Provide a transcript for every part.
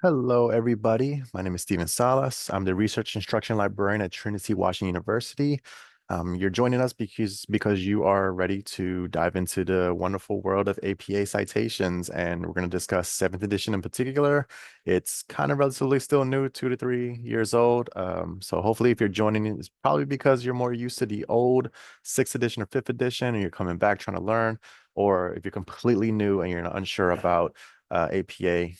Hello, everybody. My name is Steven Salas. I'm the Research Instruction Librarian at Trinity Washington University. You're joining us because you are ready to dive into the wonderful world of APA citations, and we're going to discuss seventh edition in particular. It's kind of relatively still new, 2 to 3 years old. So hopefully, if you're joining, it's probably because you're more used to the old sixth edition or fifth edition, and you're coming back trying to learn, or if you're completely new and you're unsure about APA.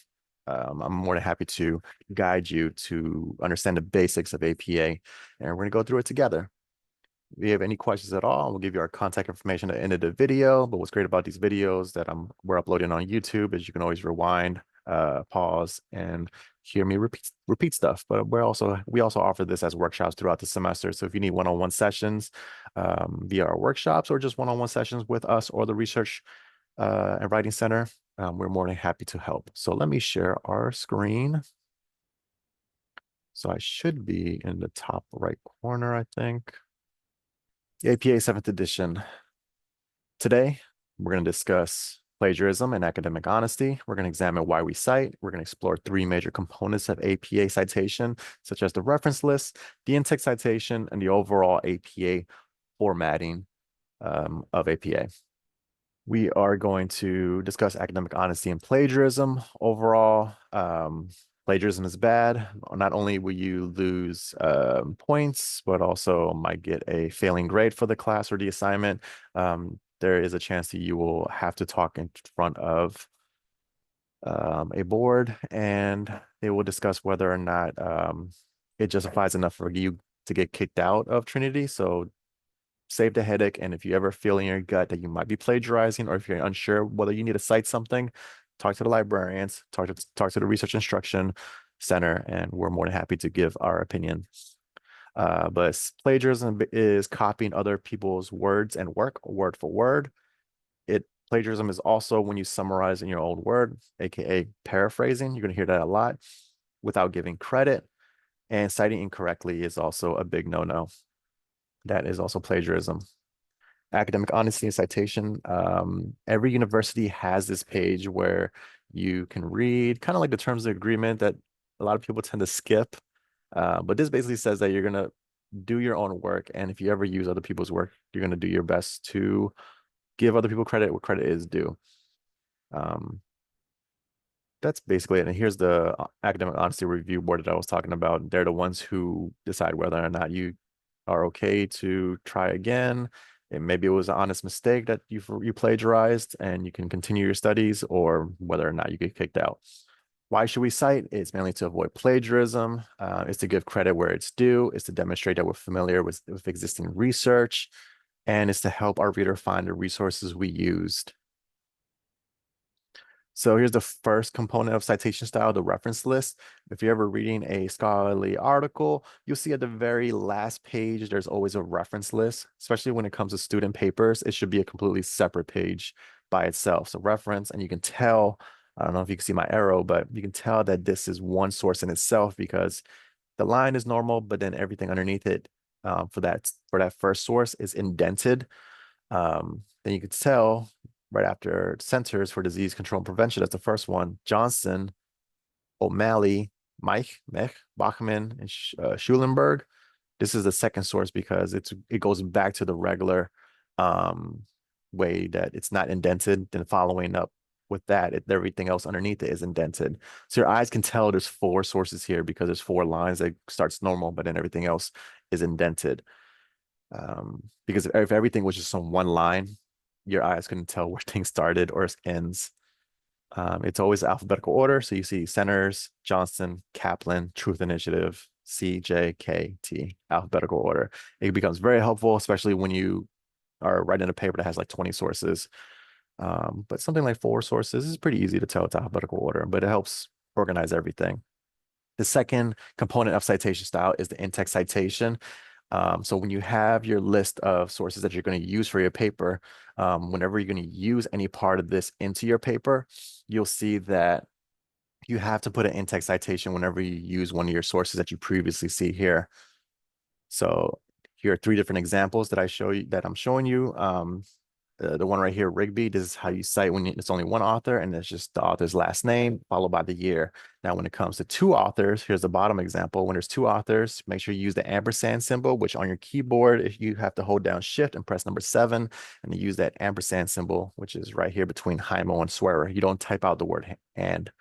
I'm more than happy to guide you to understand the basics of APA, and we're going to go through it together. If you have any questions at all, we'll give you our contact information at the end of the video. But what's great about these videos that we're uploading on YouTube is you can always rewind, pause, and hear me repeat stuff. But we also offer this as workshops throughout the semester. So if you need one-on-one sessions via our workshops or just one-on-one sessions with us or the Research and Writing Center, we're more than happy to help. So let me share our screen. So I should be in the top right corner, I think. APA 7th edition. Today, we're going to discuss plagiarism and academic honesty. We're going to examine why we cite. We're going to explore three major components of APA citation, such as the reference list, the in-text citation, and the overall APA formatting of APA. We are going to discuss academic honesty and plagiarism. Overall, plagiarism is bad. Not only will you lose points, but also might get a failing grade for the class or the assignment. There is a chance that you will have to talk in front of a board, and they will discuss whether or not it justifies enough for you to get kicked out of Trinity. So save the headache. And if you ever feel in your gut that you might be plagiarizing, or if you're unsure whether you need to cite something, talk to the librarians, talk to the Research Instruction Center, and we're more than happy to give our opinion. But plagiarism is copying other people's words and work word for word. Plagiarism is also when you summarize in your own word, aka paraphrasing. You're going to hear that a lot without giving credit. And citing incorrectly is also a big no-no. That is also plagiarism. Academic honesty and citation. Every university has this page where you can read kind of like the terms of agreement that a lot of people tend to skip. But this basically says that you're going to do your own work. And if you ever use other people's work, you're going to do your best to give other people credit where credit is due. That's basically it. And here's the academic honesty review board that I was talking about. They're the ones who decide whether or not you are okay to try again. And maybe it was an honest mistake that you plagiarized and you can continue your studies, or whether or not you get kicked out. Why should we cite? It's mainly to avoid plagiarism. It's to give credit where it's due. It's to demonstrate that we're familiar with existing research. And it's to help our reader find the resources we used. So here's the first component of citation style, the reference list. If you're ever reading a scholarly article, you'll see at the very last page, there's always a reference list, especially when it comes to student papers. It should be a completely separate page by itself. So reference, and you can tell, I don't know if you can see my arrow, but you can tell that this is one source in itself because the line is normal, but then everything underneath it for that first source is indented. Then you could tell right after Centers for Disease Control and Prevention, that's the first one. Johnson, O'Malley, Mech, Bachman, and Schulenberg. This is the second source because it goes back to the regular way that it's not indented. Then following up with that, everything else underneath it is indented. So your eyes can tell there's four sources here because there's four lines that starts normal, but then everything else is indented. Because if everything was just on one line, your eyes couldn't tell where things started or ends. It's always alphabetical order. So you see Centers, Johnston, Kaplan, Truth Initiative, C, J, K, T, alphabetical order. It becomes very helpful, especially when you are writing a paper that has like 20 sources. But something like 4 sources is pretty easy to tell it's alphabetical order, but it helps organize everything. The second component of citation style is the in-text citation. So when you have your list of sources that you're going to use for your paper, whenever you're going to use any part of this into your paper, you'll see that you have to put an in-text citation whenever you use one of your sources that you previously see here. So here are 3 different examples that I'm showing you. the one right here, Rigby, this is how you cite when it's only one author, and it's just the author's last name followed by the year. Now, when it comes to two authors, here's the bottom example. When there's two authors, make sure you use the ampersand symbol, which on your keyboard, if you have to hold down Shift and press number 7, and then use that ampersand symbol, which is right here between hymo and swearer. You don't type out the word and.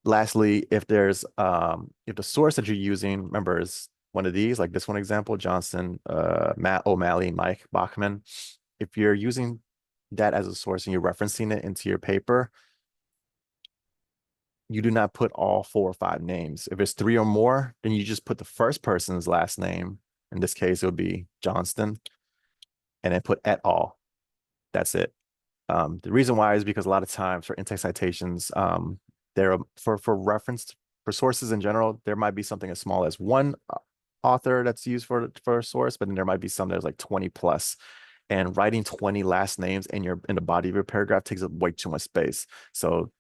Lastly, if there's if the source that you're using, remember, is one of these, like this one example, Johnson, Matt O'Malley, Mike Bachman. If you're using that as a source and you're referencing it into your paper, you do not put all 4 or 5 names. If it's 3 or more, then you just put the first person's last name. In this case, it would be Johnston, and then put et al. That's it. The reason why is because a lot of times for in-text citations, there for reference for sources in general, there might be something as small as one author that's used for a source, but then there might be some that's like 20 plus. And writing 20 last names in the body of your paragraph takes up way too much space. So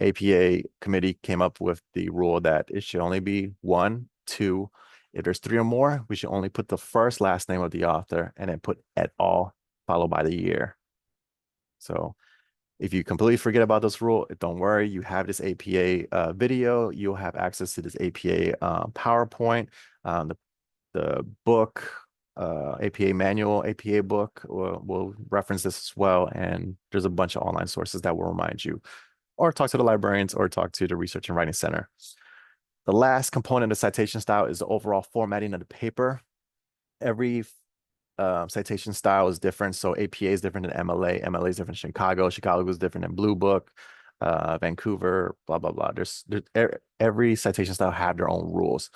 APA committee came up with the rule that it should only be 1, 2. If there's 3 or more, we should only put the first last name of the author and then put et al. Followed by the year. So if you completely forget about this rule, don't worry. You have this APA video. You'll have access to this APA PowerPoint, the book, APA manual, APA book. We'll reference this as well. And there's a bunch of online sources that will remind you, or talk to the librarians, or talk to the Research and Writing Center. The last component of citation style is the overall formatting of the paper. Every citation style is different. So APA is different than MLA. MLA is different than Chicago. Chicago is different than Blue Book, Vancouver, blah, blah, blah. There's every citation style have their own rules.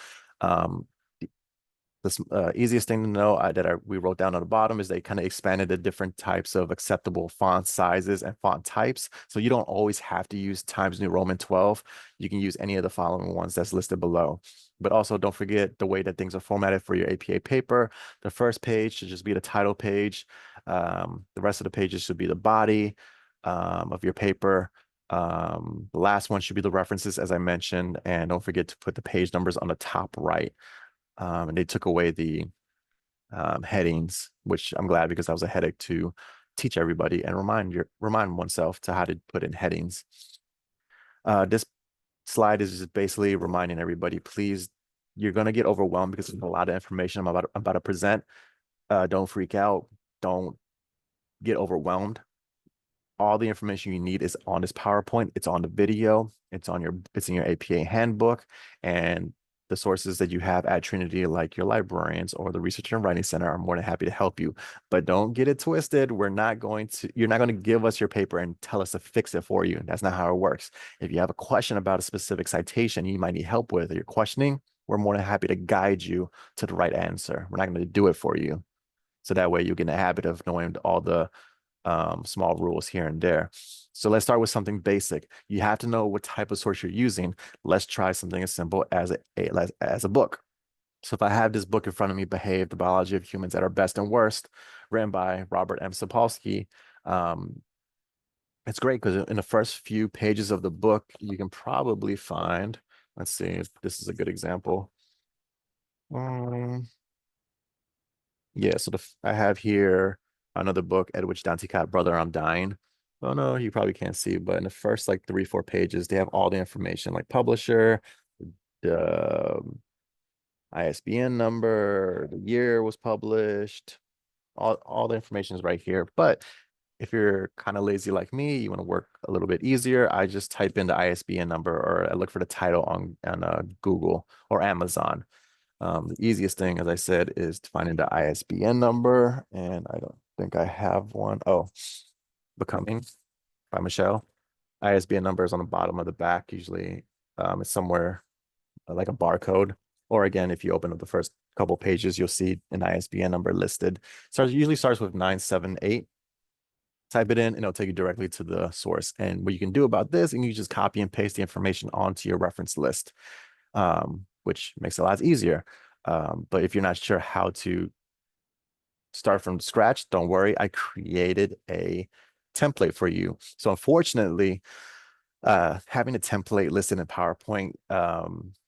The easiest thing to know we wrote down on the bottom is they kind of expanded the different types of acceptable font sizes and font types. So you don't always have to use Times New Roman 12. You can use any of the following ones that's listed below. But also don't forget the way that things are formatted for your APA paper. The first page should just be the title page. The rest of the pages should be the body of your paper. The last one should be the references, as I mentioned. And don't forget to put the page numbers on the top right. And they took away the headings, which I'm glad, because that was a headache to teach everybody and remind oneself to how to put in headings. This slide is just basically reminding everybody, please, you're going to get overwhelmed because there's a lot of information I'm about to present. Don't freak out. Don't get overwhelmed. All the information you need is on this PowerPoint. It's on the video. It's in your APA handbook, and the sources that you have at Trinity, like your librarians or the Research and Writing Center, are more than happy to help you. But don't get it twisted. You're not going to give us your paper and tell us to fix it for you. That's not how it works. If you have a question about a specific citation you might need help with, or you're questioning, we're more than happy to guide you to the right answer. We're not going to do it for you. So that way you get in the habit of knowing all the small rules here and there. So let's start with something basic. You have to know what type of source you're using. Let's try something as simple as a book. So if I have this book in front of me, Behave, The Biology of Humans at Our Best and Worst, written by Robert M. Sapolsky, it's great because in the first few pages of the book, you can probably find, let's see if this is a good example. Yeah, so I have here another book, Edwidge Danticat, Brother, I'm Dying. Oh no, you probably can't see, but in the first like 3, 4 pages, they have all the information, like publisher, the ISBN number, the year was published, all the information is right here. But if you're kind of lazy like me, you want to work a little bit easier, I just type in the ISBN number, or I look for the title on Google or Amazon. The easiest thing, as I said, is to find the ISBN number, and I don't think I have one. Oh, Becoming by Michelle. ISBN number is on the bottom of the back. Usually it's somewhere like a barcode. Or again, if you open up the first couple pages, you'll see an ISBN number listed. Usually starts with 978. Type it in and it'll take you directly to the source. And what you can do about this, and you just copy and paste the information onto your reference list, which makes it a lot easier. But if you're not sure how to start from scratch, don't worry. I created a template for you. So unfortunately, having a template listed in PowerPoint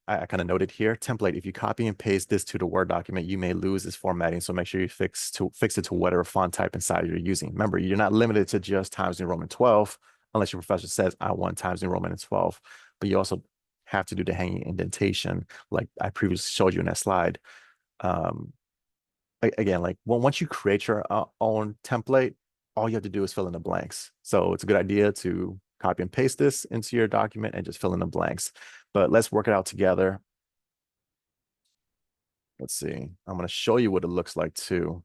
I kind of noted here, template. If you copy and paste this to the Word document, you may lose this formatting. So make sure you fix it to whatever font type and size you're using. Remember, you're not limited to just Times New Roman 12, unless your professor says, I want Times New Roman 12. But you also have to do the hanging indentation, like I previously showed you in that slide. Um, Again, like once you create your own template, all you have to do is fill in the blanks. So it's a good idea to copy and paste this into your document and just fill in the blanks. But let's work it out together. Let's see. I'm going to show you what it looks like too.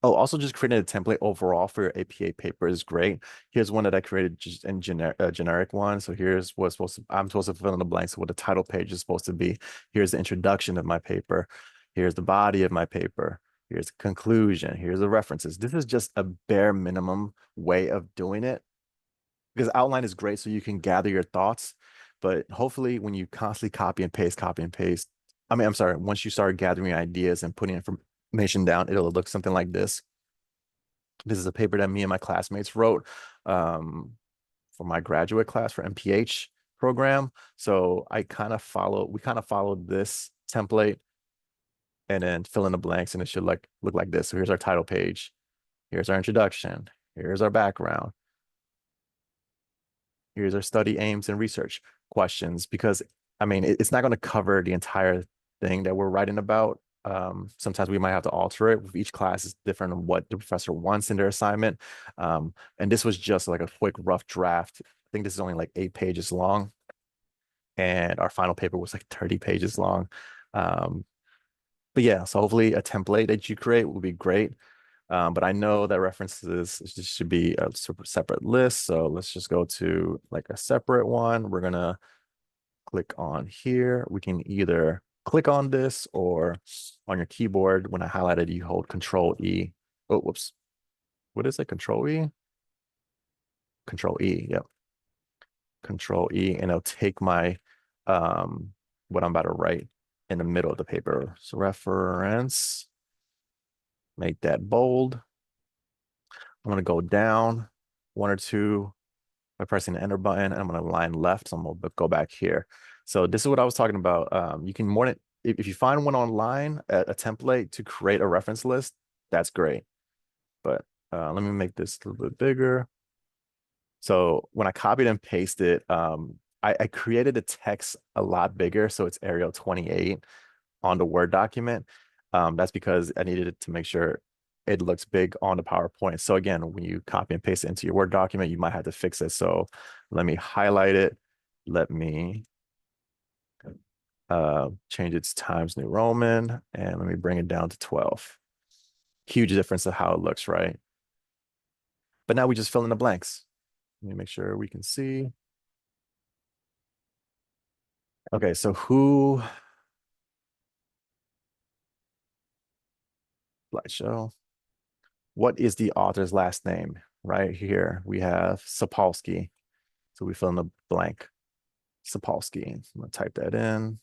Oh, also just creating a template overall for your APA paper is great. Here's one that I created just in generic one. So here's what's I'm supposed to fill in the blanks of what the title page is supposed to be. Here's the introduction of my paper. Here's the body of my paper. Here's the conclusion. Here's the references. This is just a bare minimum way of doing it because outline is great so you can gather your thoughts. But hopefully when you constantly copy and paste, I mean, I'm sorry, once you start gathering ideas and putting information down, it'll look something like this. This is a paper that me and my classmates wrote for my graduate class for MPH program. So we kind of followed this template and then fill in the blanks, and it should look like this. So here's our title page. Here's our introduction. Here's our background. Here's our study aims and research questions, because I mean, it's not going to cover the entire thing that we're writing about. Sometimes we might have to alter it. With each class is different on what the professor wants in their assignment. And this was just like a quick rough draft. I think this is only like 8 pages long. And our final paper was like 30 pages long. But yeah, so hopefully a template that you create will be great. But I know that references should be a separate list. So let's just go to like a separate one. We're gonna click on here. We can either click on this or on your keyboard, when I highlighted, you hold Control E. Oh, whoops. What is it? Control E? Control E. Yep. Control E, and it'll take my what I'm about to write in the middle of the paper. So reference, make that bold. I'm gonna go down one or two by pressing the enter button, and I'm going to line left. So I'm going to go back here. So this is what I was talking about. You can more than, if you find one online, a template to create a reference list, that's great. But let me make this a little bit bigger. So when I copied and pasted, I created the text a lot bigger. So it's Arial 28 on the Word document. That's because I needed it to make sure it looks big on the PowerPoint. So again, when you copy and paste it into your Word document, you might have to fix it. So let me highlight it. Let me change its Times New Roman, and let me bring it down to 12. Huge difference of how it looks, right? But now we just fill in the blanks. Let me make sure we can see. Okay, so slideshow. What is the author's last name? Right here, we have Sapolsky. So we fill in the blank. Sapolsky. I'm going to type that in.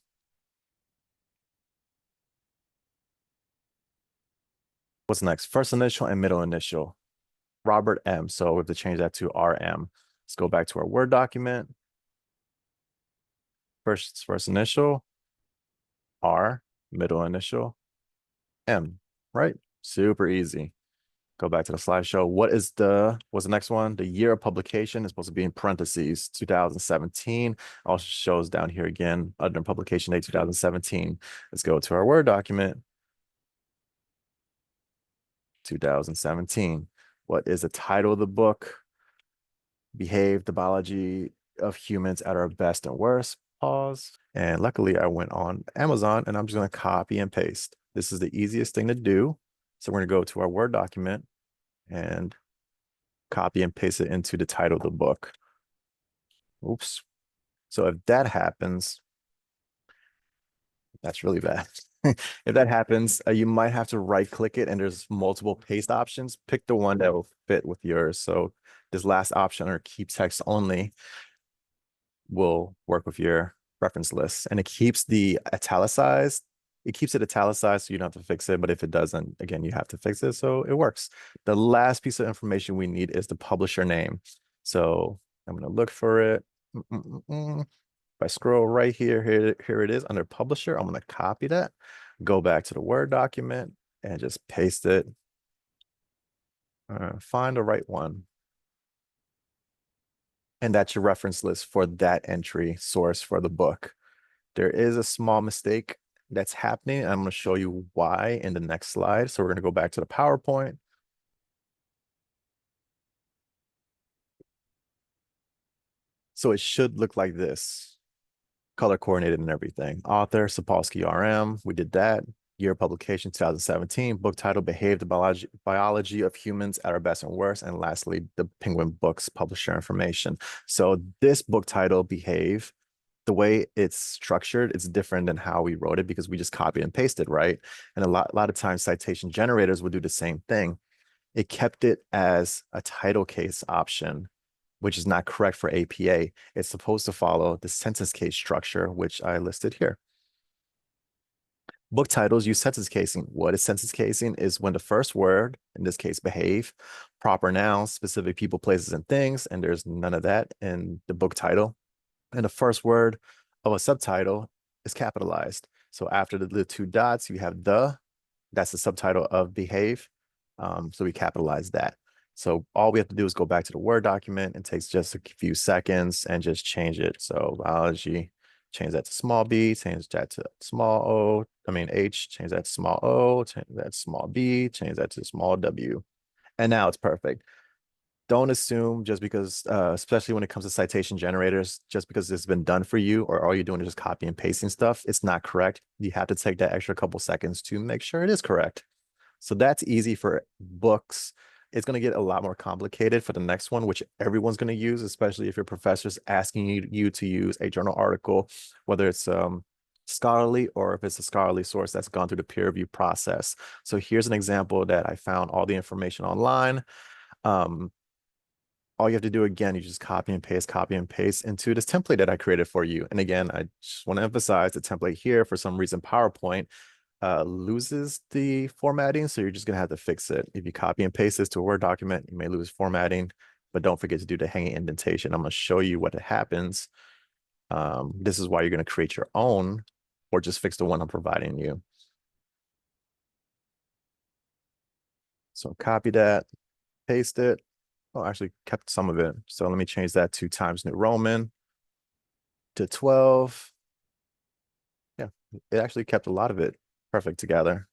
What's next? First initial and middle initial. Robert M. So we have to change that to RM. Let's go back to our Word document. First initial, R, middle initial, M, right? Super easy. Go back to the slideshow. What's the next one? The year of publication is supposed to be in parentheses, 2017. Also shows down here again, under publication date 2017. Let's go to our Word document. 2017. What is the title of the book? Behave, the biology of humans at our best and worst. Pause. And luckily I went on Amazon, and I'm just going to copy and paste. This is the easiest thing to do. So we're going to go to our Word document and copy and paste it into the title of the book. Oops. So if that happens, that's really bad. If that happens, you might have to right click it, and there's multiple paste options. Pick the one that will fit with yours. So this last option, or keep text only, will work with your reference list, and it keeps the italicized. It keeps it italicized, so you don't have to fix it. But if it doesn't, again, you have to fix it. So it works. The last piece of information we need is the publisher name. So I'm going to look for it. If I scroll right here it is under publisher. I'm going to copy that, go back to the Word document and just paste it. Find the right one. And that's your reference list for that entry source for the book. There is a small mistake that's happening. I'm going to show you why in the next slide. So we're going to go back to the PowerPoint. So it should look like this, color coordinated and everything. Author, Sapolsky RM, we did that. Year of publication, 2017. Book title, Behave the Biology of Humans at Our Best and Worst. And lastly, the Penguin Books publisher information. So this book title, Behave, the way it's structured, it's different than how we wrote it because we just copied and pasted, right? And a lot of times citation generators would do the same thing. It kept it as a title case option, which is not correct for APA. It's supposed to follow the sentence case structure, which I listed here. Book titles use sentence casing. What is sentence casing? Is when the first word, in this case, behave, proper nouns, specific people, places, and things, and there's none of that in the book title. And the first word of a subtitle is capitalized. So after the two dots, you have the, that's the subtitle of behave. So we capitalize that. So all we have to do is go back to the Word document. It takes just a few seconds and just change it. So biology, change that to small b, change that to small h, change that to small o, change that to small b, change that to small w. And now it's perfect. Don't assume just because, especially when it comes to citation generators, just because it's been done for you or all you're doing is just copy and pasting stuff, it's not correct. You have to take that extra couple seconds to make sure it is correct. So that's easy for books. It's going to get a lot more complicated for the next one, which everyone's going to use, especially if your professor's asking you to use a journal article, whether it's scholarly or if it's a scholarly source that's gone through the peer review process. So here's an example that I found all the information online. All you have to do again, you just copy and paste into this template that I created for you. And again, I just want to emphasize the template here. For some reason, PowerPoint loses the formatting, so you're just gonna have to fix it. If you copy and paste this to a Word document, you may lose formatting, but don't forget to do the hanging indentation. I'm gonna show you what happens. This is why you're gonna create your own or just fix the one I'm providing you. So copy that, paste it. Oh, I actually kept some of it. So let me change that to Times New Roman to 12. Yeah, it actually kept a lot of it perfect together.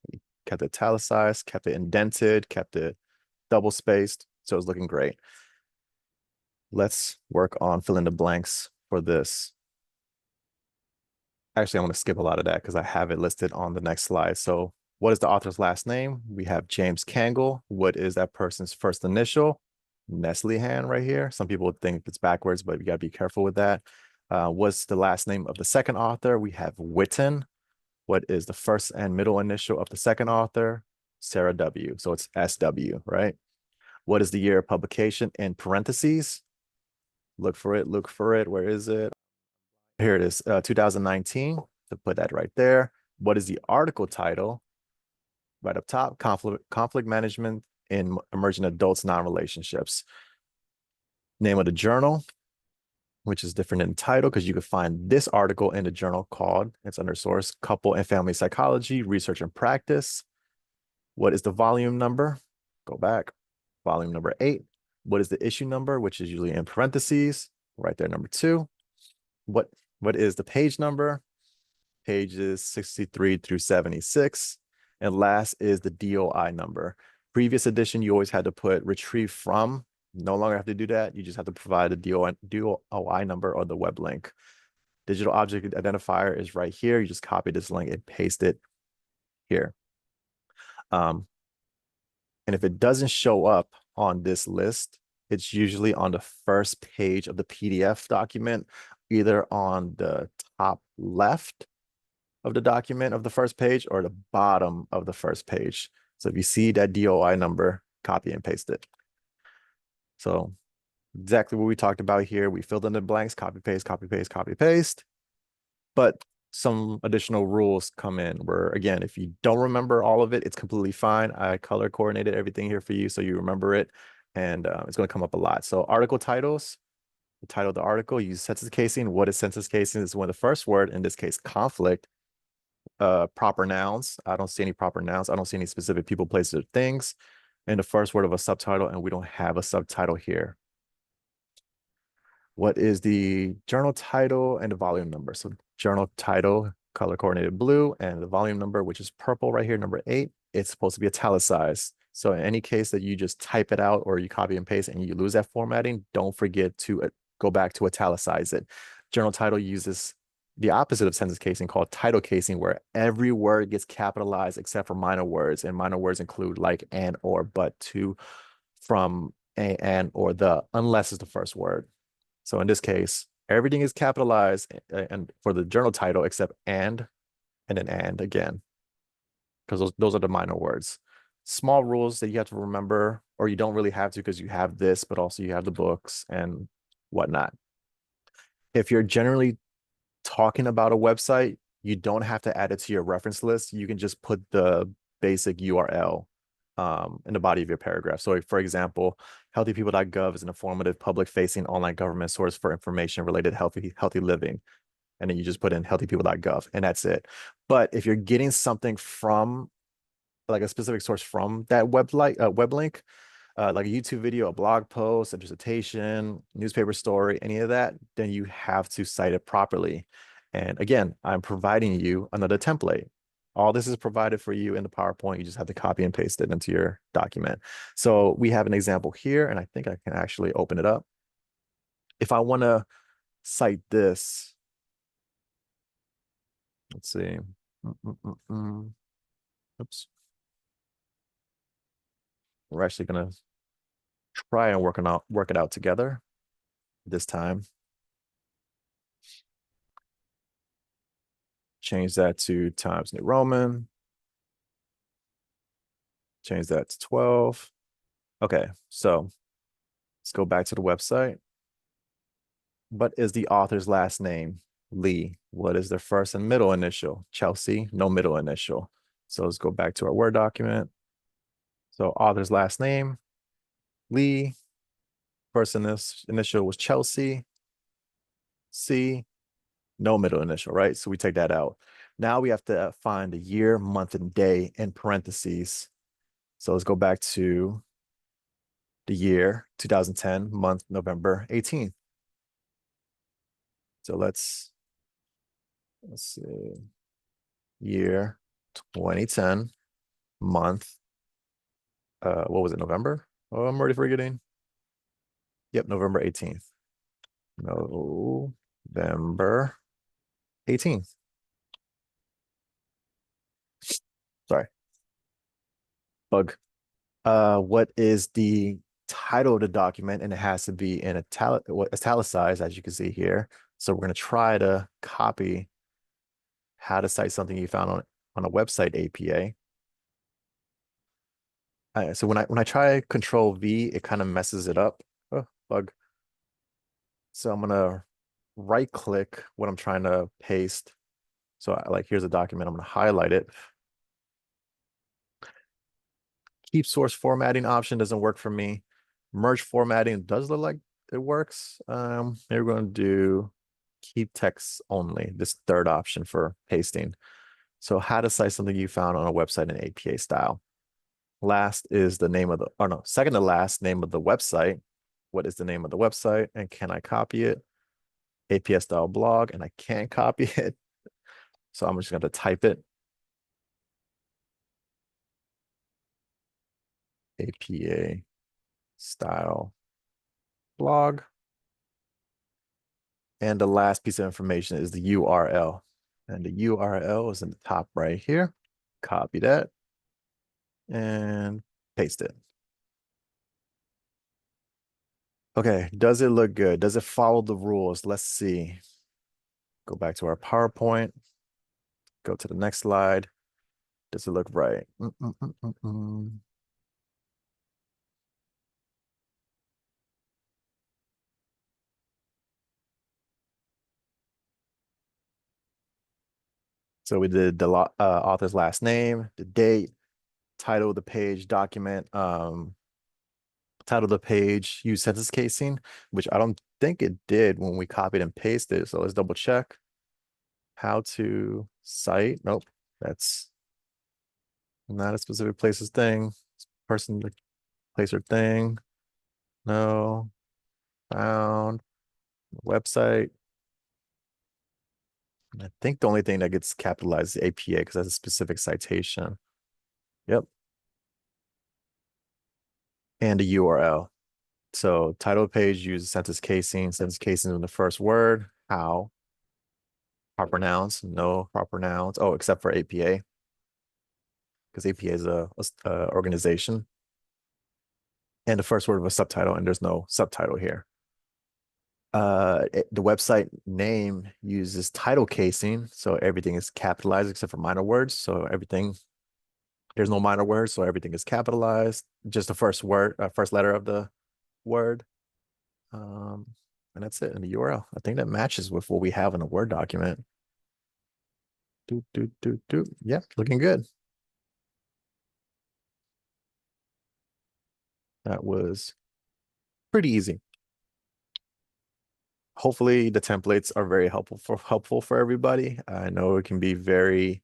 Kept it italicized, kept it indented, kept it double spaced. So it's looking great. Let's work on fill in the blanks for this. Actually, I'm going to skip a lot of that because I have it listed on the next slide. So what is the author's last name? We have James Cagle. What is that person's first initial? Neslihan right here. Some people would think it's backwards, but you got to be careful with that. What's the last name of the second author? We have Witten. What is the first and middle initial of the second author? Sarah W. So it's SW, right? What is the year of publication in parentheses? Look for it, look for it. Where is it? Here it is, 2019. So put that right there. What is the article title? Right up top, conflict management in emerging adults non-relationships. Name of the journal, which is different in title because you could find this article in the journal called, it's under source, Couple and Family Psychology, Research and Practice. What is the volume number? Go back, volume number 8. What is the issue number, which is usually in parentheses, right there, number 2. What is the page number? Pages 63 through 76. And last is the DOI number. Previous edition, you always had to put retrieve from. No longer have to do that. You just have to provide the DOI number or the web link. Digital object identifier is right here. You just copy this link and paste it here. And if it doesn't show up on this list, it's usually on the first page of the PDF document, either on the top left of the document of the first page or the bottom of the first page. So if you see that DOI number, copy and paste it. So exactly what we talked about here. We filled in the blanks, copy, paste, copy, paste, copy, paste. But some additional rules come in where, again, if you don't remember all of it, it's completely fine. I color coordinated everything here for you so you remember it. And it's going to come up a lot. So article titles, the title of the article, use sentence casing. What is sentence casing? This is when the first word, in this case, conflict, proper nouns. I don't see any proper nouns. I don't see any specific people, places, or things. And the first word of a subtitle, and we don't have a subtitle here. What is the journal title and the volume number? So journal title, color coordinated blue, and the volume number, which is purple right here, number 8, it's supposed to be italicized. So in any case that you just type it out or you copy and paste and you lose that formatting, don't forget to go back to italicize it. Journal title uses the opposite of sentence casing called title casing, where every word gets capitalized except for minor words. And minor words include like and, or, but, to, from, and, or, the, unless it's the first word. So in this case, everything is capitalized and for the journal title except and then and again, because those are the minor words. Small rules that you have to remember, or you don't really have to because you have this, but also you have the books and whatnot. If you're generally talking about a website, you don't have to add it to your reference list. You can just put the basic URL in the body of your paragraph. So for example, healthypeople.gov is an informative public-facing online government source for information related to healthy living. And then you just put in healthypeople.gov and that's it. But if you're getting something from like a specific source from that web link, like a YouTube video, a blog post, a dissertation, newspaper story, any of that, then you have to cite it properly. And again, I'm providing you another template. All this is provided for you in the PowerPoint. You just have to copy and paste it into your document. So we have an example here, and I think I can actually open it up. If I want to cite this, let's see. Oops. We're actually going to try and work it out together this time. Change that to Times New Roman. Change that to 12. Okay, so let's go back to the website. What is the author's last name? Lee. What is their first and middle initial? Chelsea, no middle initial. So let's go back to our Word document. So author's last name, Lee. First initial was Chelsea. C, no middle initial, right? So we take that out. Now we have to find the year, month, and day in parentheses. So let's go back to the year, 2010, month, November 18th. So let's see, year 2010, month, what was it, November? Oh, I'm already forgetting. Yep, November 18th. November 18th. Sorry. Bug. What is the title of the document? And it has to be in italicized, as you can see here. So we're going to try to copy how to cite something you found on a website APA. So when I try Control V, it kind of messes it up. Oh, bug. So I'm gonna right click what I'm trying to paste. So like here's a document, I'm gonna highlight it. Keep source formatting option doesn't work for me. Merge formatting does look like it works. Maybe we're gonna do keep text only, this third option for pasting. So how to cite something you found on a website in APA style. Last is the name of the, or no, second to last name of the website. What is the name of the website? And can I copy it? APA style blog, and I can't copy it. So I'm just going to type it. APA style blog. And the last piece of information is the URL. And the URL is in the top right here. Copy that and paste it. Okay, does it look good? Does it follow the rules? Let's see. Go back to our PowerPoint. Go to the next slide. Does it look right? So we did the author's last name, the date, title of the page, document, Title of the page, use sentence casing, which I don't think it did when we copied and pasted. So let's double check. How to cite. Nope, that's not a specific place's thing. Person, place, or thing. No. Found. Website. I think the only thing that gets capitalized is APA because that's a specific citation. Yep. And a URL. So title page uses sentence casing. Sentence casing in the first word. How. Proper nouns. No proper nouns. Oh, except for APA. Because APA is a organization. And the first word of a subtitle, and there's no subtitle here. The website name uses title casing, so everything is capitalized except for minor words. So everything, there's no minor words, so everything is capitalized. Just the first word, first letter of the word. Um, and that's it in the URL. I think that matches with what we have in a Word document. Yeah, looking good. That was pretty easy. Hopefully the templates are very helpful for everybody. I know it can be very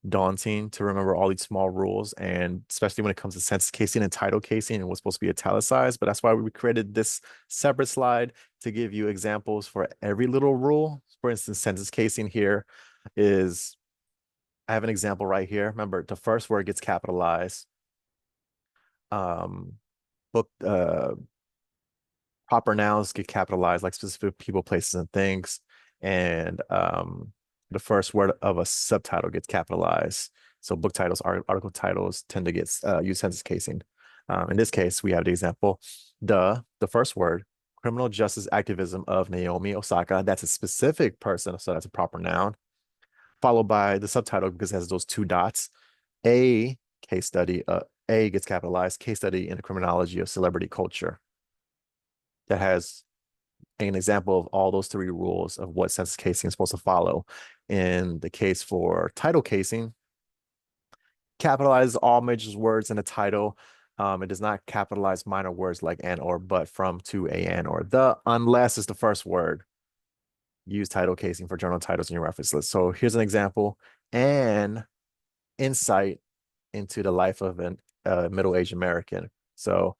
daunting to remember all these small rules, and especially when it comes to sentence casing and title casing and what's supposed to be italicized. But that's why we created this separate slide to give you examples for every little rule. For instance, sentence casing here is, I have an example right here. Remember, the first word gets capitalized. Book Proper nouns get capitalized, like specific people, places, and things. And the first word of a subtitle gets capitalized. So book titles, article titles tend to get use sentence casing. In this case, we have the example, the first word, criminal justice activism of Naomi Osaka. That's a specific person, so that's a proper noun. Followed by the subtitle because it has those two dots. A case study, A gets capitalized, case study in the criminology of celebrity culture. That has an example of all those three rules of what sentence casing is supposed to follow. In the case for title casing, capitalize all major words in the title. It does not capitalize minor words like and, or, but, from, to, a, and, or, the, unless it's the first word. Use title casing for journal titles in your reference list. So here's an example. An insight into the life of a middle-aged American. So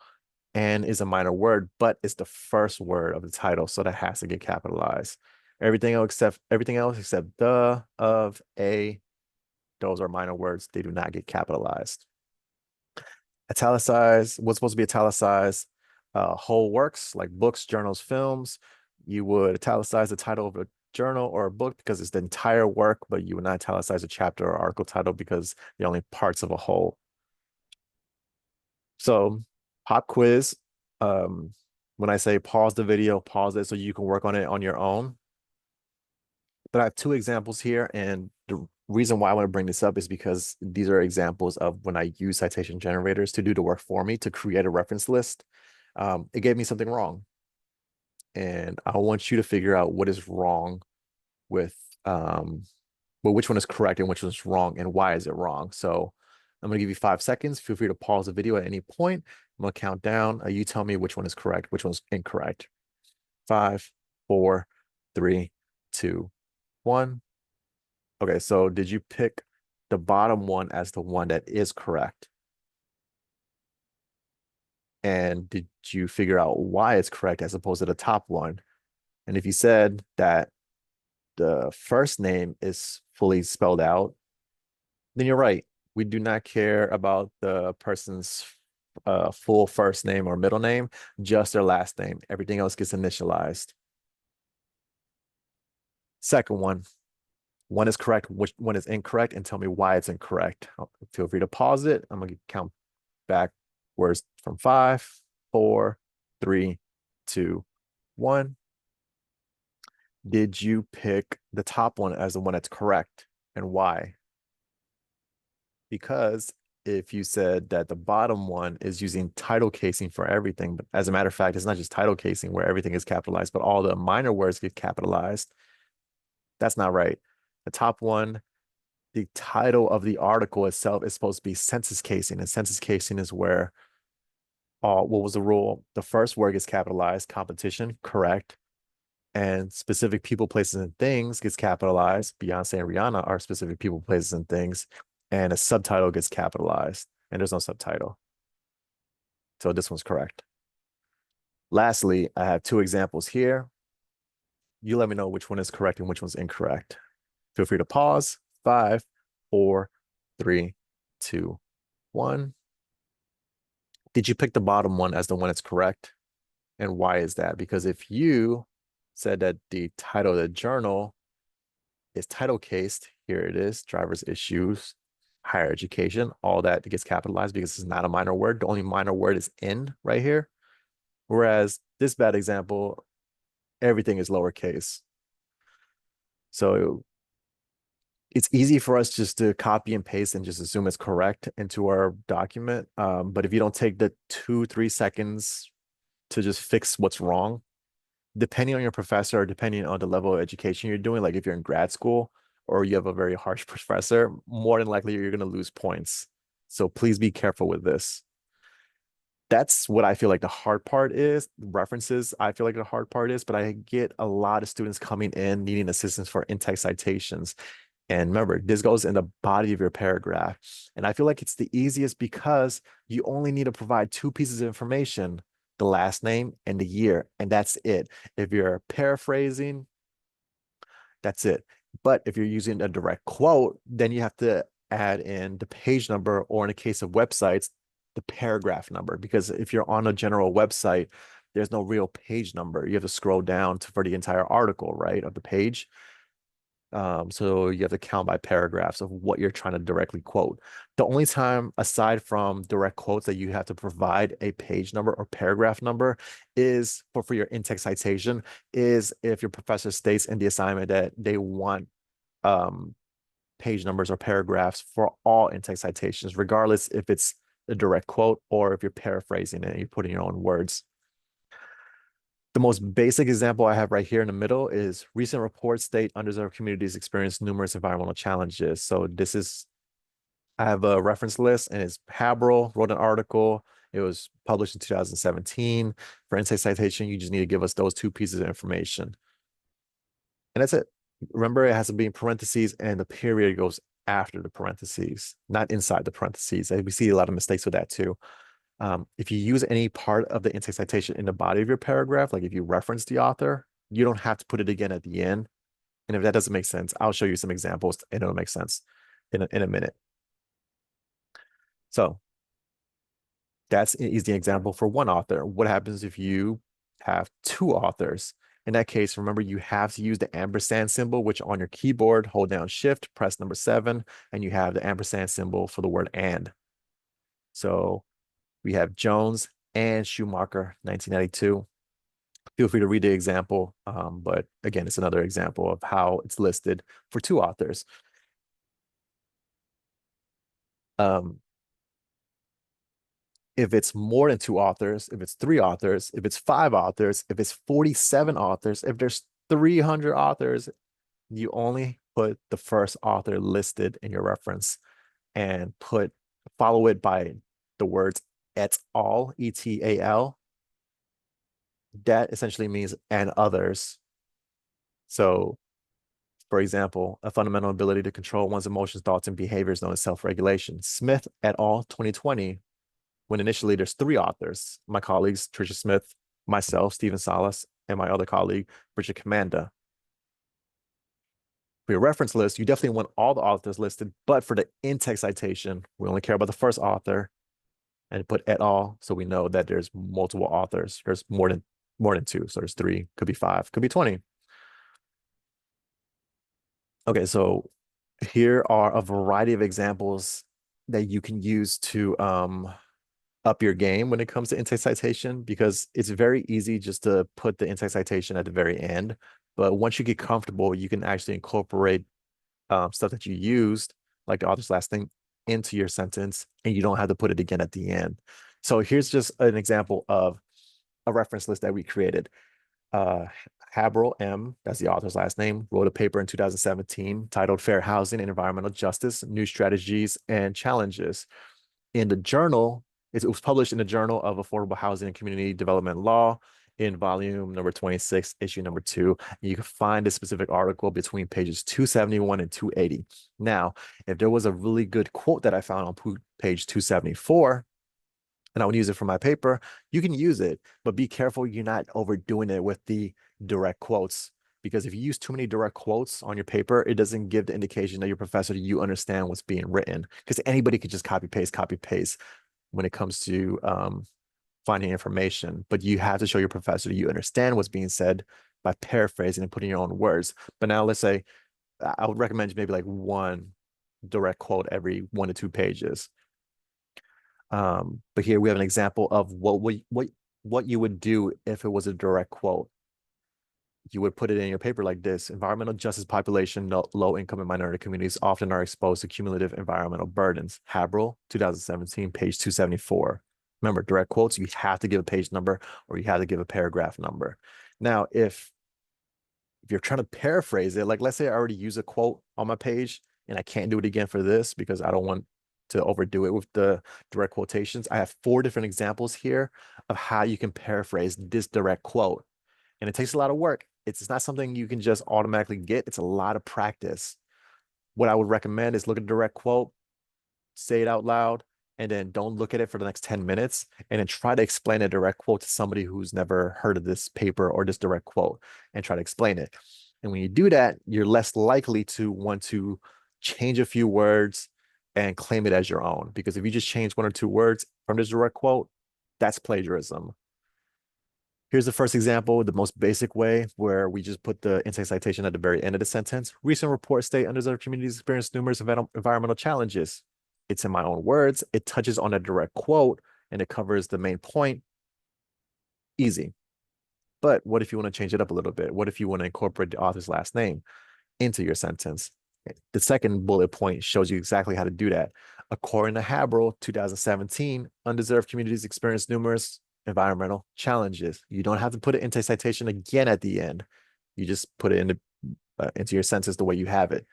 and is a minor word, but it's the first word of the title, so that has to get capitalized. Everything else except the, of, a, those are minor words. They do not get capitalized. Italicized, what's supposed to be italicized? Whole works like books, journals, films. You would italicize the title of a journal or a book because it's the entire work, but you would not italicize a chapter or article title because they're only parts of a whole. So pop quiz. When I say pause the video, pause it so you can work on it on your own. But I have two examples here, and the reason why I want to bring this up is because these are examples of when I use citation generators to do the work for me to create a reference list. It gave me something wrong, and I want you to figure out what is wrong with well, which one is correct and which one is wrong and why is it wrong. So I'm going to give you 5 seconds. Feel free to pause the video at any point. I'm going to count down. You tell me which one is correct, which one's incorrect. 5, 4, 3, 2, 1. Okay, so did you pick the bottom one as the one that is correct? And did you figure out why it's correct as opposed to the top one? And if you said that the first name is fully spelled out, then you're right. We do not care about the person's full first name or middle name, just their last name. Everything else gets initialized. Second one is correct, which one is incorrect, and tell me why it's incorrect. Feel free to pause it. I'm going to count backwards from 5, 4, 3, 2, 1. Did you pick the top one as the one that's correct, and why? Because if you said that the bottom one is using title casing for everything, but as a matter of fact, it's not just title casing where everything is capitalized, but all the minor words get capitalized. That's not right. The top one, the title of the article itself is supposed to be census casing, and census casing is where What was the rule? The first word gets capitalized, competition, correct. And specific people, places, and things gets capitalized. Beyonce and Rihanna are specific people, places, and things. And a subtitle gets capitalized, and there's no subtitle. So this one's correct. Lastly, I have two examples here. You let me know which one is correct and which one's incorrect. Feel free to pause. 5, 4, 3, 2, 1. Did you pick the bottom one as the one that's correct? And why is that? Because if you said that the title of the journal is title cased, here it is, driver's issues, higher education, all that gets capitalized because it's not a minor word. The only minor word is in right here. Whereas this bad example, everything is lowercase. So it's easy for us just to copy and paste and just assume it's correct into our document. But if you don't take the 2, 3 seconds to just fix what's wrong, depending on your professor or depending on the level of education you're doing, like if you're in grad school or you have a very harsh professor, more than likely you're going to lose points. So please be careful with this. That's what I feel like the hard part is. References, I feel like the hard part is, but I get a lot of students coming in needing assistance for in-text citations. And remember, this goes in the body of your paragraph. And I feel like it's the easiest because you only need to provide two pieces of information, the last name and the year, and that's it. If you're paraphrasing, that's it. But if you're using a direct quote, then you have to add in the page number, or in the case of websites, the paragraph number. Because if you're on a general website, there's no real page number. You have to scroll down for the entire article, right, of the page. So you have to count by paragraphs of what you're trying to directly quote. The only time, aside from direct quotes, that you have to provide a page number or paragraph number is for your in-text citation, is if your professor states in the assignment that they want page numbers or paragraphs for all in-text citations, regardless if it's a direct quote or if you're paraphrasing it and you're putting your own words. The most basic example I have right here in the middle is recent reports state underserved communities experience numerous environmental challenges. So this is, I have a reference list, and it's Haberl wrote an article. It was published in 2017. For in-text citation, you just need to give us those two pieces of information. And that's it. Remember, it has to be in parentheses, and the period goes after the parentheses, not inside the parentheses. We see a lot of mistakes with that too. If you use any part of the in-text citation in the body of your paragraph, like if you reference the author, you don't have to put it again at the end. And if that doesn't make sense, I'll show you some examples and it'll make sense in a minute. So that's an easy example for one author. What happens if you have two authors? In that case, remember, you have to use the ampersand symbol, which on your keyboard, hold down Shift, press number 7, and you have the ampersand symbol for the word and. So we have Jones and Schumacher, 1992. Feel free to read the example, but again, it's another example of how it's listed for two authors. If it's more than two authors, if it's three authors, if it's five authors, if it's 47 authors, if there's 300 authors, you only put the first author listed in your reference and follow it by the words et al, E-T-A-L. That essentially means and others. So, for example, a fundamental ability to control one's emotions, thoughts, and behaviors known as self-regulation. Smith et al. 2020, when initially there's three authors, my colleagues, Tricia Smith, myself, Stephen Salas, and my other colleague, Bridget Commanda. For your reference list, you definitely want all the authors listed, but for the in-text citation, we only care about the first author and put et al. So we know that there's multiple authors. There's more than two. So there's 3, could be 5, could be 20. Okay, so here are a variety of examples that you can use to up your game when it comes to in-text citation, because it's very easy just to put the in-text citation at the very end. But once you get comfortable, you can actually incorporate stuff that you used, like the author's last name, into your sentence, and you don't have to put it again at the end. So here's just an example of a reference list that we created. Haberl M, that's the author's last name, wrote a paper in 2017 titled Fair Housing and Environmental Justice, New Strategies and Challenges. In the journal, It was published in the Journal of Affordable Housing and Community Development Law in volume number 26, issue number 2. You can find a specific article between pages 271 and 280. Now, if there was a really good quote that I found on page 274, and I would use it for my paper, you can use it, but be careful you're not overdoing it with the direct quotes. Because if you use too many direct quotes on your paper, it doesn't give the indication that your professor, you understand what's being written. Because anybody could just copy paste when it comes to finding information. But you have to show your professor that you understand what's being said by paraphrasing and putting your own words. But now let's say I would recommend maybe like one direct quote every 1 to 2 pages. But here we have an example of what you would do if it was a direct quote. You would put it in your paper like this: environmental justice population, low income and minority communities often are exposed to cumulative environmental burdens. Haberl, 2017, page 274. Remember, direct quotes, you have to give a page number or you have to give a paragraph number. Now, if you're trying to paraphrase it, like let's say I already use a quote on my page and I can't do it again for this because I don't want to overdo it with the direct quotations. I have 4 different examples here of how you can paraphrase this direct quote. And it takes a lot of work. It's not something you can just automatically get. It's a lot of practice. What I would recommend is look at a direct quote, say it out loud, and then don't look at it for the next 10 minutes, and then try to explain a direct quote to somebody who's never heard of this paper or this direct quote and try to explain it. And when you do that, you're less likely to want to change a few words and claim it as your own. Because if you just change 1 or 2 words from this direct quote, that's plagiarism. Here's the first example, the most basic way, where we just put the intake citation at the very end of the sentence. Recent reports state underserved communities experience numerous environmental challenges. It's in my own words. It touches on a direct quote and it covers the main point. Easy. But what if you want to change it up a little bit? What if you want to incorporate the author's last name into your sentence? The second bullet point shows you exactly how to do that. According to Haberl, 2017, undeserved communities experience numerous environmental challenges. You don't have to put it into citation again at the end. You just put it into your sentence the way you have it.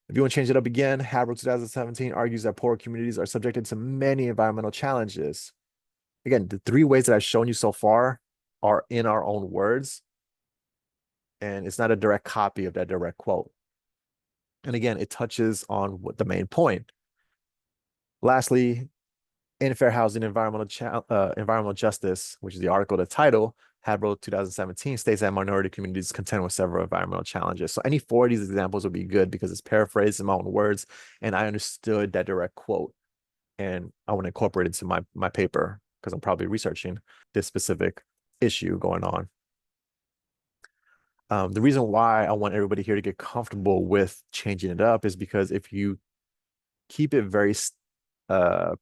If you want to change it up again, Haberl 2017 argues that poor communities are subjected to many environmental challenges. Again, the 3 ways that I've shown you so far are in our own words, and it's not a direct copy of that direct quote. And again, it touches on what the main point. Lastly, in Fair Housing Environmental Justice, which is the article, the title, Haberl 2017 states that minority communities contend with several environmental challenges. So any 4 of these examples would be good because it's paraphrased in my own words, and I understood that direct quote, and I want to incorporate it into my paper because I'm probably researching this specific issue going on. The reason why I want everybody here to get comfortable with changing it up is because if you keep it very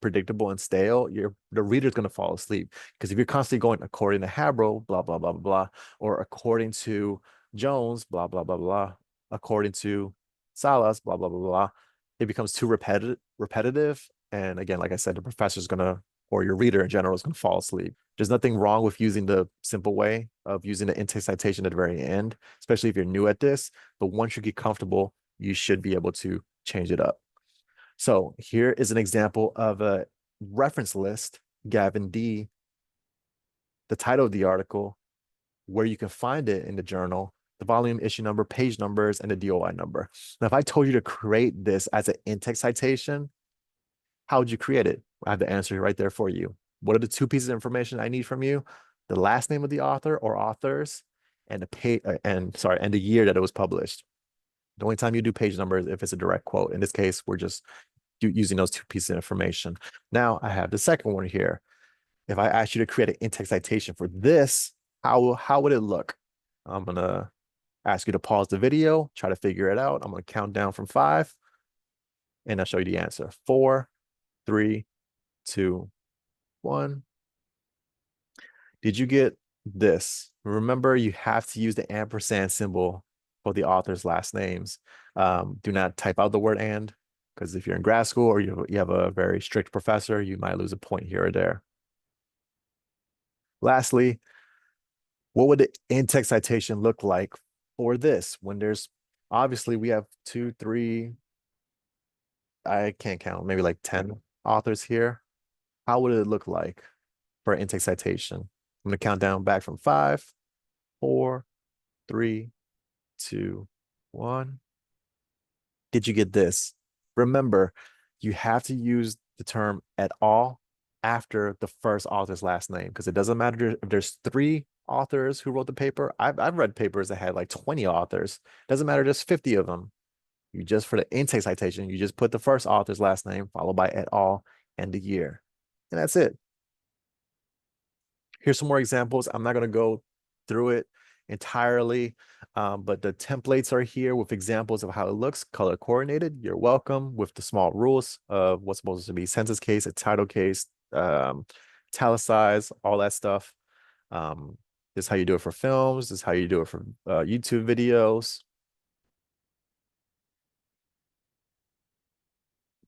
predictable and stale, the reader's going to fall asleep. Because if you're constantly going according to Haberl, blah, blah, blah, blah, blah, or according to Jones, blah, blah, blah, blah, according to Salas, blah, blah, blah, blah, it becomes too repetitive. And again, like I said, the professor's going to, or your reader in general, is going to fall asleep. There's nothing wrong with using the simple way of using the intake citation at the very end, especially if you're new at this. But once you get comfortable, you should be able to change it up. So here is an example of a reference list, Gavin D, the title of the article, where you can find it in the journal, the volume, issue number, page numbers, and the DOI number. Now, if I told you to create this as an intake citation, how would you create it? I have the answer right there for you. What are the 2 pieces of information I need from you? The last name of the author or authors, and the year that it was published. The only time you do page numbers if it's a direct quote. In this case, we're just using those 2 pieces of information. Now I have the second one here. If I ask you to create an intake citation for this, how would it look? I'm going to ask you to pause the video, try to figure it out. I'm going to count down from 5, and I'll show you the answer. 4, 3, 2, 1. Did you get this? Remember, you have to use the ampersand symbol for the author's last names. Do not type out the word "and," because if you're in grad school or you have a very strict professor, you might lose a point here or there. Lastly, what would the in-text citation look like for this when there's obviously we have 2, 3, I can't count, maybe like 10 authors here. how would it look like for an intake citation? I'm gonna count down back from 5, 4, 3, 2, 1. Did you get this? Remember, you have to use the term at all after the first author's last name because it doesn't matter if there's 3 authors who wrote the paper. I've read papers that had like 20 authors. Doesn't matter, there's 50 of them. You just, for the intake citation, you just put the first author's last name followed by et al. And the year. And that's it. Here's some more examples. I'm not going to go through it entirely, but the templates are here with examples of how it looks, color coordinated. You're welcome with the small rules of what's supposed to be sentence case, a title case, italicize, all that stuff. This is how you do it for films. This is how you do it for YouTube videos.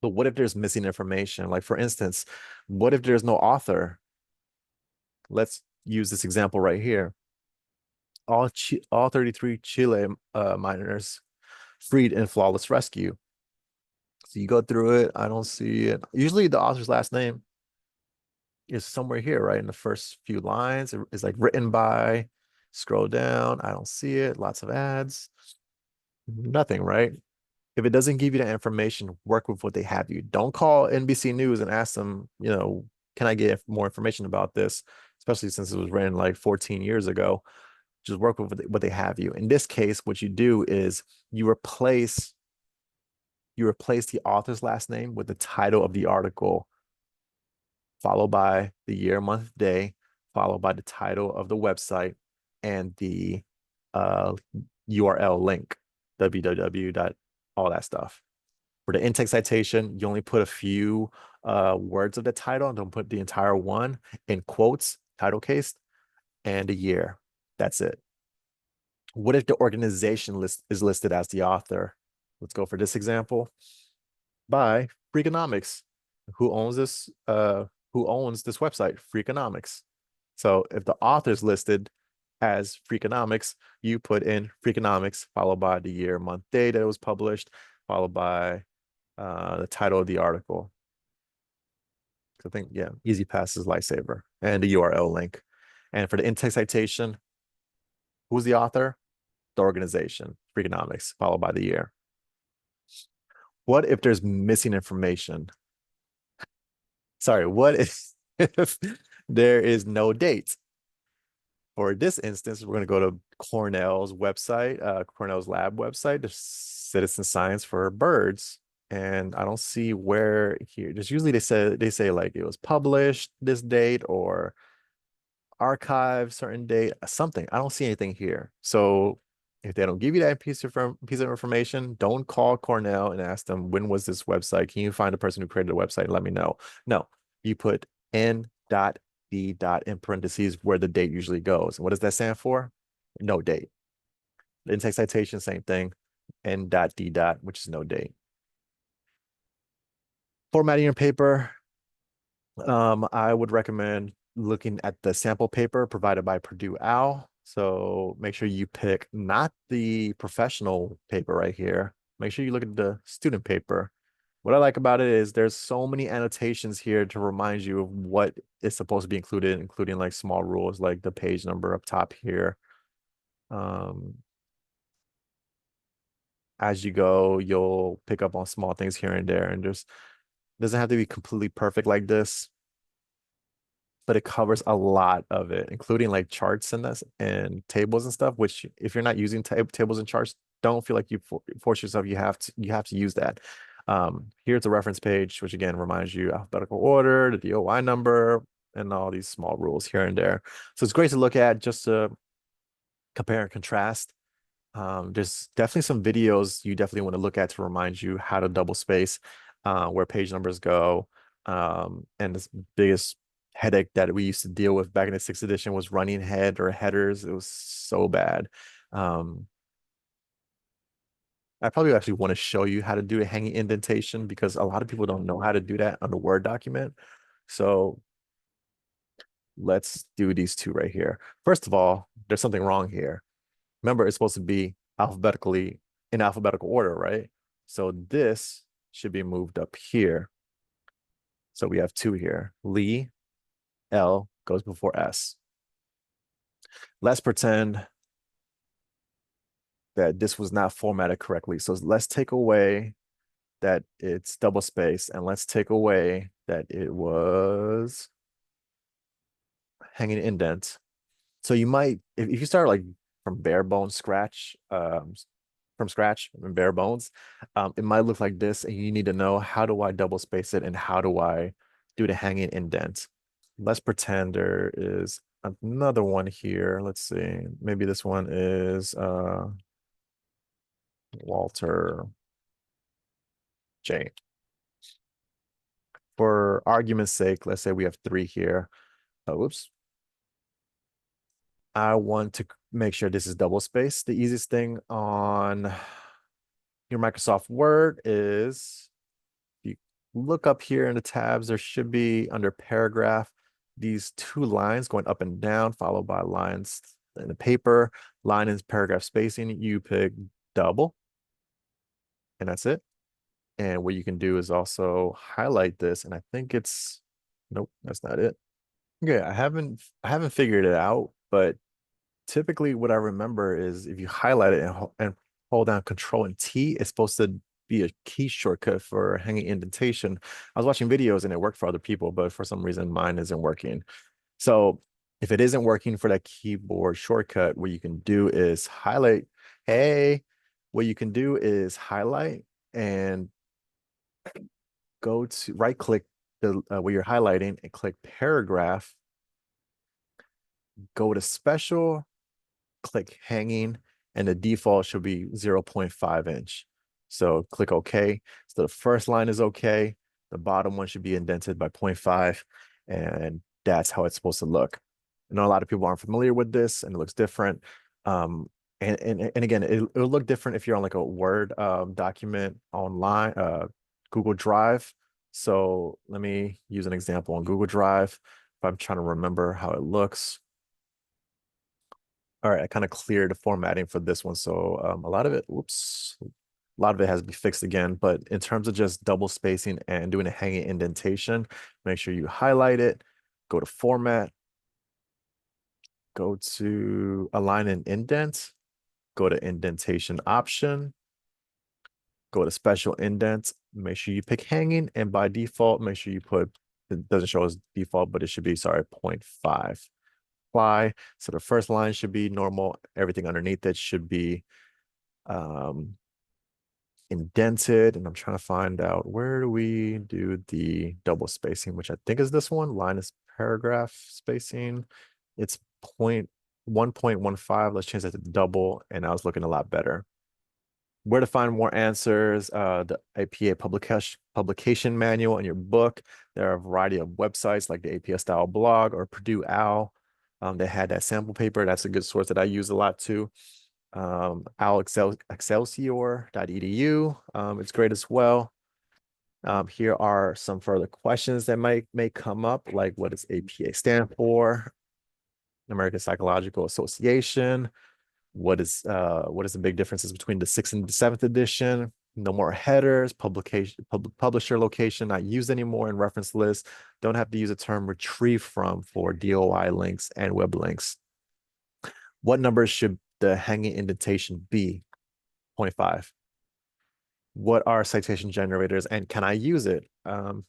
But what if there's missing information? Like, for instance, what if there's no author? Let's use this example right here. All 33 Chile miners freed in flawless rescue. So you go through it. I don't see it. Usually the author's last name is somewhere here, right? In the first few lines. It's like written by, scroll down. I don't see it. Lots of ads. Nothing, right? If it doesn't give you that information, work with what they have you. Don't call NBC News and ask them, can I get more information about this? Especially since it was written like 14 years ago. Just work with what they have you. In this case, what you do is you replace the author's last name with the title of the article, followed by the year, month, day, followed by the title of the website and the URL link, www. all that stuff. For the intake citation, you only put a few words of the title and don't put the entire one in quotes, title case, and a year. That's it. What if the organization is listed as the author? Let's go for this example. By Freakonomics. Who owns this? Who owns this website? Freakonomics. So if the author is listed as Freakonomics, you put in Freakonomics, followed by the year, month, day that it was published, followed by the title of the article. I think, yeah, easy pass is lifesaver, and the URL link. And for the intake citation, who's the author? The organization, Freakonomics, followed by the year. What if there's missing information? Sorry, what if there is no date? For this instance, we're going to go to Cornell's website, Cornell's lab website, the citizen science for birds. And I don't see where here. Just usually they say like it was published this date or archive certain date, something. I don't see anything here. So if they don't give you that piece of information, don't call Cornell and ask them, when was this website? Can you find the person who created the website and let me know? No, you put N.D. in parentheses where the date usually goes. And what does that stand for? No date. The intake citation, same thing. N.D. which is no date. Formatting your paper. I would recommend looking at the sample paper provided by Purdue OWL. So make sure you pick not the professional paper right here. Make sure you look at the student paper. What I like about it is there's so many annotations here to remind you of what is supposed to be included, including like small rules like the page number up top here. As you go, you'll pick up on small things here and there, and just doesn't have to be completely perfect like this, but it covers a lot of it, including like charts and this and tables and stuff, which if you're not using tables and charts, don't feel like you force yourself. You have to use that. Here's a reference page, which again reminds you alphabetical order, the DOI number, and all these small rules here and there. So it's great to look at just to compare and contrast. There's definitely some videos you definitely want to look at to remind you how to double space, where page numbers go. And this biggest headache that we used to deal with back in the 6th edition was running head or headers. It was so bad. I probably actually want to show you how to do a hanging indentation because a lot of people don't know how to do that on the Word document. So let's do these two right here. First of all, there's something wrong here. Remember, it's supposed to be alphabetically in alphabetical order, right? So this should be moved up here. So we have two here. Lee, L goes before S. Let's pretend that this was not formatted correctly. So let's take away that it's double space, and let's take away that it was hanging indent. So you might, if you start like from bare bones scratch, from scratch and bare bones, it might look like this, and you need to know, how do I double space it and how do I do the hanging indent? Let's pretend there is another one here. Let's see. Maybe this one is Walter J. For argument's sake, let's say we have three here. Oh, whoops. I want to make sure this is double space. The easiest thing on your Microsoft Word is, if you look up here in the tabs, there should be under paragraph, these two lines going up and down, followed by lines in the paper. Line is paragraph spacing. You pick double, and that's it. And what you can do is also highlight this, and I think it's, nope, that's not it. Okay, I haven't figured it out, but typically what I remember is if you highlight it and hold down Control and T, it's supposed to be a key shortcut for hanging indentation. I was watching videos and it worked for other people, but for some reason mine isn't working. So if it isn't working for that keyboard shortcut, what you can do is highlight. Hey, what you can do is highlight and go to right click the where you're highlighting and click paragraph, go to special, click hanging, and the default should be 0.5 inch. So click OK. So the first line is OK. The bottom one should be indented by 0.5, and that's how it's supposed to look. I know a lot of people aren't familiar with this, and it looks different. And again, it'll look different if you're on like a Word document online, Google Drive. So let me use an example on Google Drive. If I'm trying to remember how it looks. All right, I kind of cleared the formatting for this one. So a lot of it, whoops, a lot of it has to be fixed again. But in terms of just double spacing and doing a hanging indentation, make sure you highlight it, go to format, go to align and indent, go to indentation option, go to special indent, make sure you pick hanging, and by default, make sure you put, it doesn't show as default, but it should be, sorry, 0.5. Apply. So the first line should be normal. Everything underneath it should be indented. And I'm trying to find out, where do we do the double spacing, which I think is this one. Line is paragraph spacing. It's 1.15. Let's change that to double, and I was looking a lot better. Where to find more answers, the APA publication manual in your book. There are a variety of websites like the APA style blog or Purdue OWL. They had that sample paper. That's a good source that I use a lot too. Excelsior.edu. It's great as well. Here are some further questions that may come up, like what does APA stand for? American Psychological Association. What is the big differences between the 6th and the 7th edition? No more headers, publisher location not used anymore in reference lists. Don't have to use the term retrieve from for DOI links and web links. What numbers should the hanging indentation be? 0.5. What are citation generators and can I use it?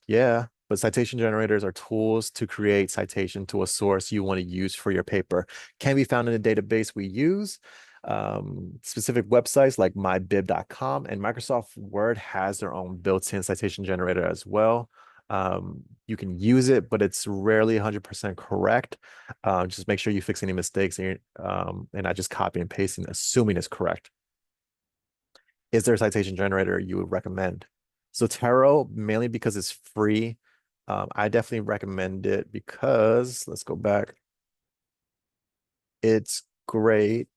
Yeah, but citation generators are tools to create citation to a source you want to use for your paper. Can be found in the database we use. Specific websites like mybib.com, and Microsoft Word has their own built-in citation generator as well. You can use it, but it's rarely 100% correct. Just make sure you fix any mistakes and not just copy and pasting, assuming it's correct. Is there a citation generator you would recommend? Zotero, mainly because it's free. I definitely recommend it because, let's go back. It's great.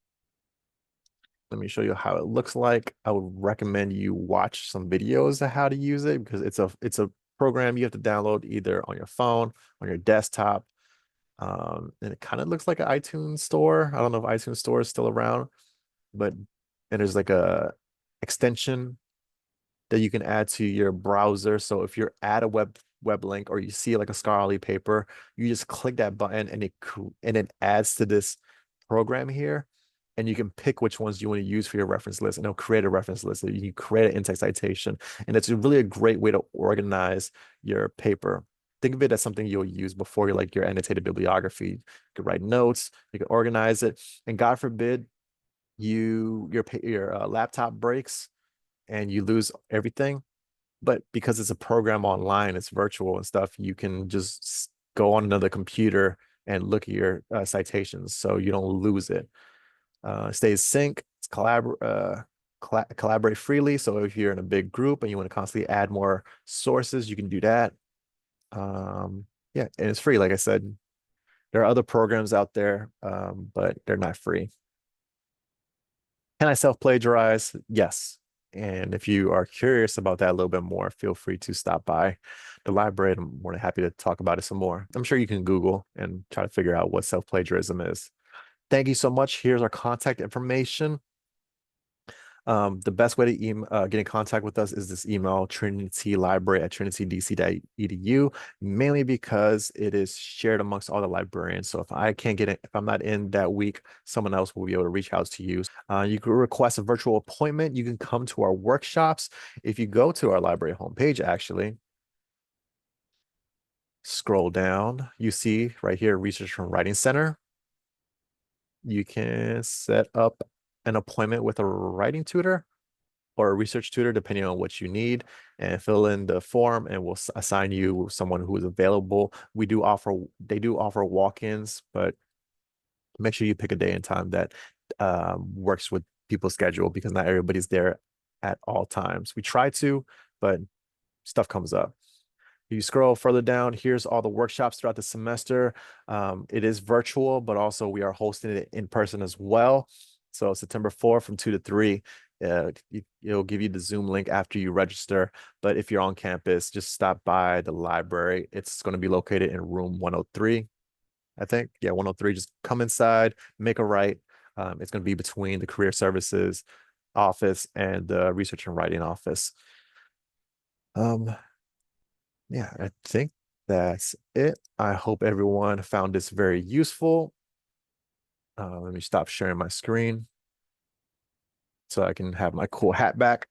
Let me show you how it looks like. I would recommend you watch some videos of how to use it because it's a program you have to download either on your phone, on your desktop. And it kind of looks like an iTunes store. I don't know if iTunes store is still around, but and there's like a extension that you can add to your browser. So if you're at a web link or you see like a scholarly paper, you just click that button and it adds to this program here. And you can pick which ones you want to use for your reference list, and it'll create a reference list. So you can create an in-text citation, and it's really a great way to organize your paper. Think of it as something you'll use before your annotated bibliography. You could write notes, you can organize it, and God forbid your laptop breaks and you lose everything. But because it's a program online, it's virtual and stuff, you can just go on another computer and look at your citations so you don't lose it. Stays sync, it's collaborate freely. So if you're in a big group and you want to constantly add more sources, you can do that. Yeah, and it's free. Like I said, there are other programs out there, but they're not free. Can I self-plagiarize? Yes. And if you are curious about that a little bit more, feel free to stop by the library. I'm more than happy to talk about it some more. I'm sure you can Google and try to figure out what self-plagiarism is. Thank you so much. Here's our contact information. The best way to get in contact with us is this email, trinitylibrary@trinitydc.edu, mainly because it is shared amongst all the librarians. So if I can't get it, if I'm not in that week, someone else will be able to reach out to you. You can request a virtual appointment. You can come to our workshops. If you go to our library homepage, actually, scroll down, you see right here, Research and Writing Center. You can set up an appointment with a writing tutor or a research tutor, depending on what you need, and fill in the form, and we'll assign you someone who is available. They do offer walk-ins, but make sure you pick a day and time that works with people's schedule, because not everybody's there at all times. We try to, but stuff comes up. You scroll further down, here's all the workshops throughout the semester. It is virtual, but also we are hosting it in person as well. So September 4th from 2 to 3, it'll give you the Zoom link after you register. But if you're on campus, just stop by the library. It's going to be located in room 103, I think. Yeah, 103. Just come inside, make a right. It's going to be between the Career Services office and the Research and Writing office. Yeah, I think that's it. I hope everyone found this very useful. Let me stop sharing my screen so I can have my cool hat back.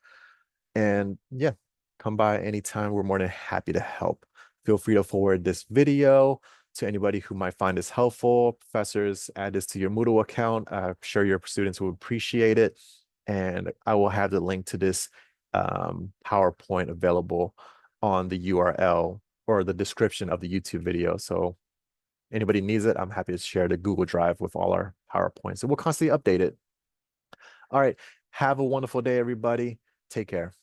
And yeah, come by anytime. We're more than happy to help. Feel free to forward this video to anybody who might find this helpful. Professors, add this to your Moodle account. I'm sure your students will appreciate it. And I will have the link to this PowerPoint available on the URL or the description of the YouTube video. So anybody needs it, I'm happy to share the Google Drive with all our PowerPoints. And we'll constantly update it. All right. Have a wonderful day, everybody. Take care.